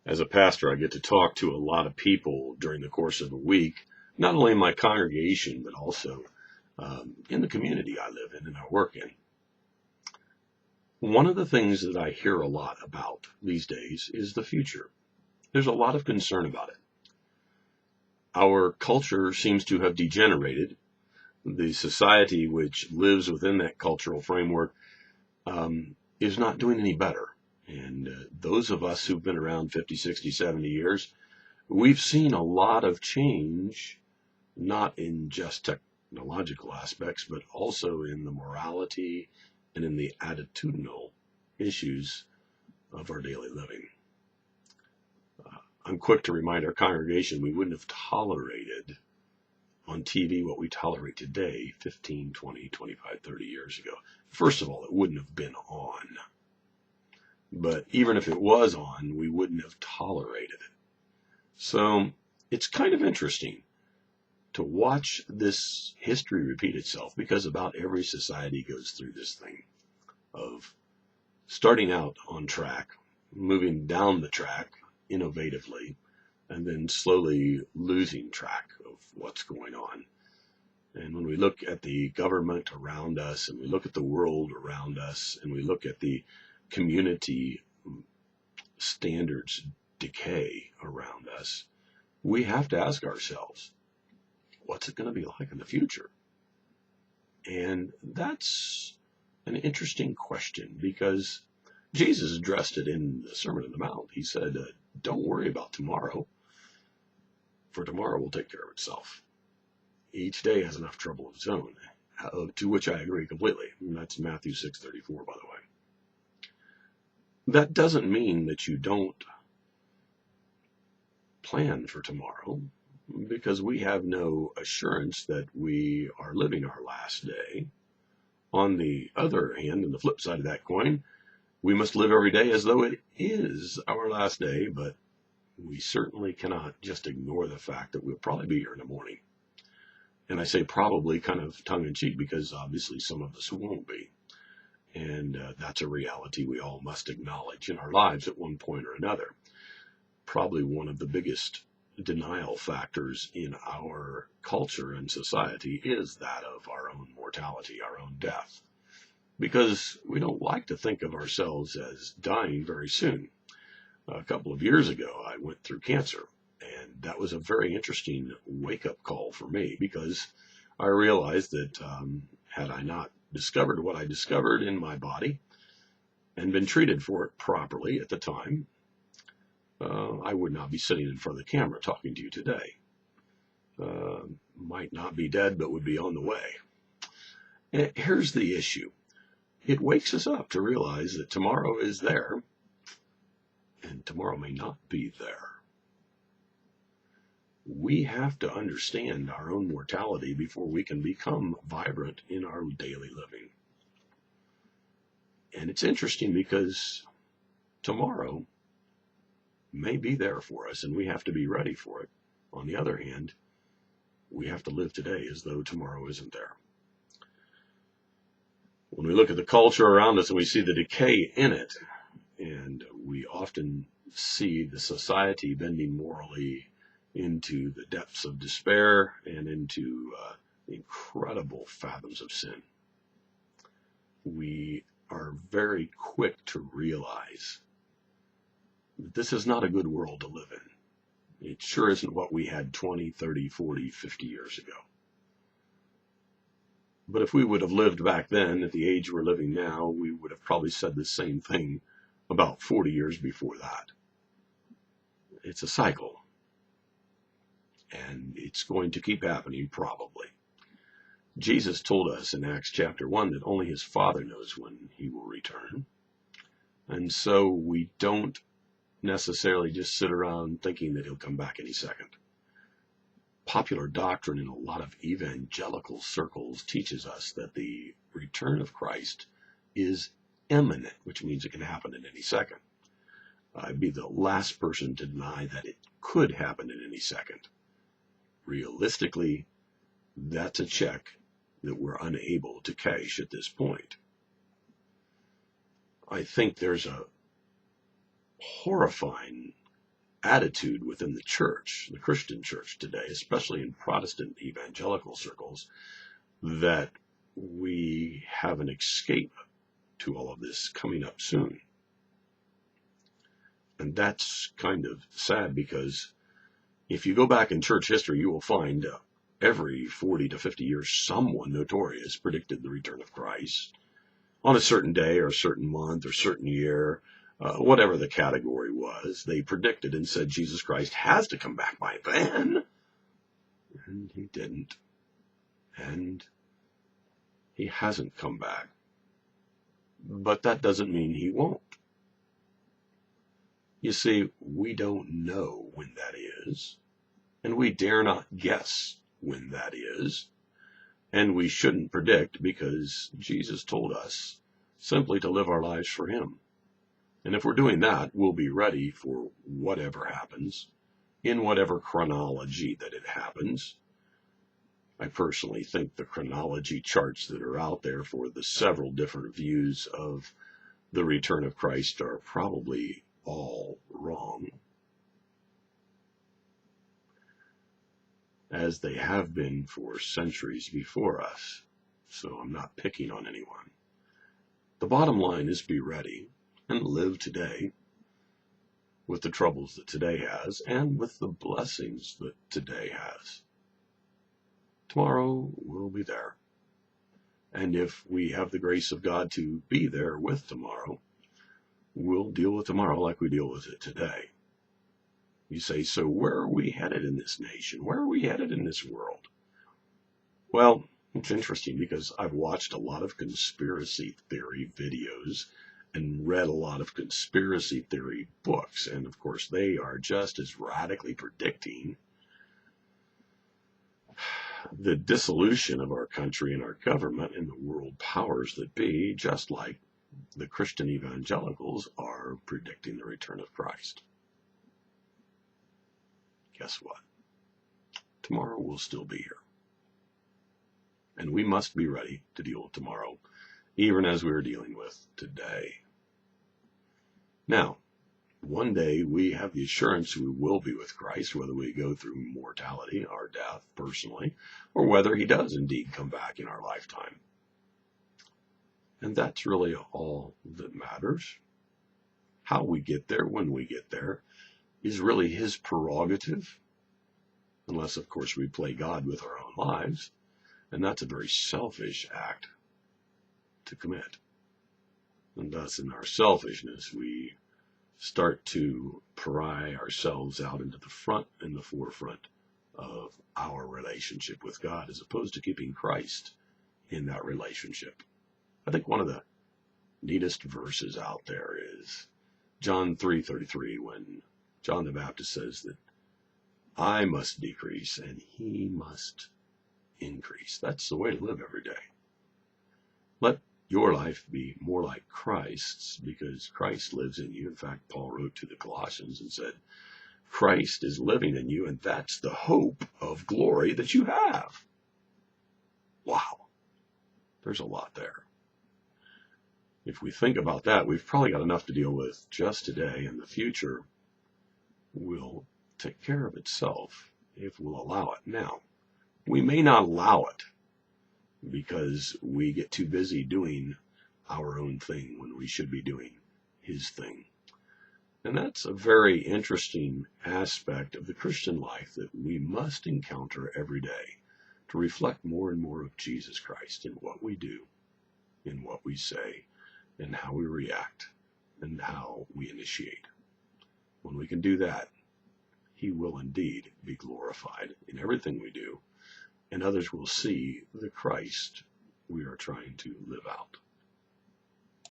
As a pastor, I get to talk to a lot of people during the course of a week, not only in my congregation, but also in the community I live in and I work in. One of the things that I hear a lot about these days is the future. There's a lot of concern about it. Our culture seems to have degenerated. The society which lives within that cultural framework is not doing any better. And those of us who've been around 50, 60, 70 years, we've seen a lot of change, not in just technological aspects, but also in the morality and in the attitudinal issues of our daily living. I'm quick to remind our congregation we wouldn't have tolerated on TV what we tolerate today 15, 20, 25, 30 years ago. First of all, it wouldn't have been on. But even if it was on, we wouldn't have tolerated it. So it's kind of interesting to watch this history repeat itself, because about every society goes through this thing of starting out on track, moving down the track innovatively, and then slowly losing track of what's going on. And when we look at the government around us, and we look at the world around us, and we look at the community standards decay around us, we have to ask ourselves, what's it going to be like in the future? And that's an interesting question, because Jesus addressed it in the Sermon on the Mount. He said, don't worry about tomorrow, for tomorrow will take care of itself. Each day has enough trouble of its own, to which I agree completely. And that's Matthew 6:34, by the way. That doesn't mean that you don't plan for tomorrow, because we have no assurance that we are living our last day. On the other hand, and the flip side of that coin, we must live every day as though it is our last day, but we certainly cannot just ignore the fact that we'll probably be here in the morning. And I say probably kind of tongue-in-cheek, because obviously some of us won't be. And that's a reality we all must acknowledge in our lives at one point or another. Probably one of the biggest denial factors in our culture and society is that of our own mortality, our own death. Because we don't like to think of ourselves as dying very soon. A couple of years ago, I went through cancer, and that was a very interesting wake-up call for me, because I realized that had I not discovered what I discovered in my body and been treated for it properly at the time, I would not be sitting in front of the camera talking to you today. Might not be dead, but would be on the way. And here's the issue. It wakes us up to realize that tomorrow is there, and tomorrow may not be there. We have to understand our own mortality before we can become vibrant in our daily living. And it's interesting, because tomorrow may be there for us, and we have to be ready for it. On the other hand, we have to live today as though tomorrow isn't there. When we look at the culture around us and we see the decay in it, and we often see the society bending morally into the depths of despair and into incredible fathoms of sin, we are very quick to realize that this is not a good world to live in. It sure isn't what we had 20, 30, 40, 50 years ago. But if we would have lived back then at the age we're living now, we would have probably said the same thing about 40 years before that. It's a cycle, and it's going to keep happening probably. Jesus told us in Acts chapter 1 that only his Father knows when he will return. And so we don't necessarily just sit around thinking that he'll come back any second. Popular doctrine in a lot of evangelical circles teaches us that the return of Christ is imminent, which means it can happen at any second. I'd be the last person to deny that it could happen at any second. Realistically, that's a check that we're unable to cash at this point. I think there's a horrifying attitude within the church, the Christian church today, especially in Protestant evangelical circles, that we have an escape to all of this coming up soon. And that's kind of sad, because if you go back in church history, you will find every 40 to 50 years, someone notorious predicted the return of Christ on a certain day or a certain month or certain year, whatever the category was. They predicted and said Jesus Christ has to come back by then. And he didn't. And he hasn't come back. But that doesn't mean he won't. You see, we don't know when that is, and we dare not guess when that is, and we shouldn't predict, because Jesus told us simply to live our lives for him. And if we're doing that, we'll be ready for whatever happens, in whatever chronology that it happens. I personally think the chronology charts that are out there for the several different views of the return of Christ are probably all wrong, as they have been for centuries before us. So I'm not picking on anyone. The bottom line is be ready and live today with the troubles that today has and with the blessings that today has. Tomorrow will be there. And if we have the grace of God to be there with tomorrow, we'll deal with tomorrow like we deal with it today. You say, so where are we headed in this nation? Where are we headed in this world? Well, it's interesting, because I've watched a lot of conspiracy theory videos and read a lot of conspiracy theory books. And of course, they are just as radically predicting the dissolution of our country and our government and the world powers that be, just like the Christian evangelicals are predicting the return of Christ. Guess what? Tomorrow will still be here. And we must be ready to deal with tomorrow, even as we are dealing with today. Now, one day we have the assurance we will be with Christ, whether we go through mortality, our death personally, or whether he does indeed come back in our lifetime. And that's really all that matters. How we get there, when we get there, is really his prerogative, unless, of course, we play God with our own lives. And that's a very selfish act to commit. And thus, in our selfishness, we start to pry ourselves out into the front and the forefront of our relationship with God, as opposed to keeping Christ in that relationship. I think one of the neatest verses out there is John 3:33, when John the Baptist says that I must decrease and he must increase. That's the way to live every day. Let your life be more like Christ's, because Christ lives in you. In fact, Paul wrote to the Colossians and said, Christ is living in you, and that's the hope of glory that you have. Wow. There's a lot there. If we think about that, we've probably got enough to deal with just today, and the future will take care of itself if we'll allow it. Now, we may not allow it because we get too busy doing our own thing when we should be doing his thing. And that's a very interesting aspect of the Christian life that we must encounter every day, to reflect more and more of Jesus Christ in what we do, in what we say, and how we react, and how we initiate. When we can do that, he will indeed be glorified in everything we do, and others will see the Christ we are trying to live out.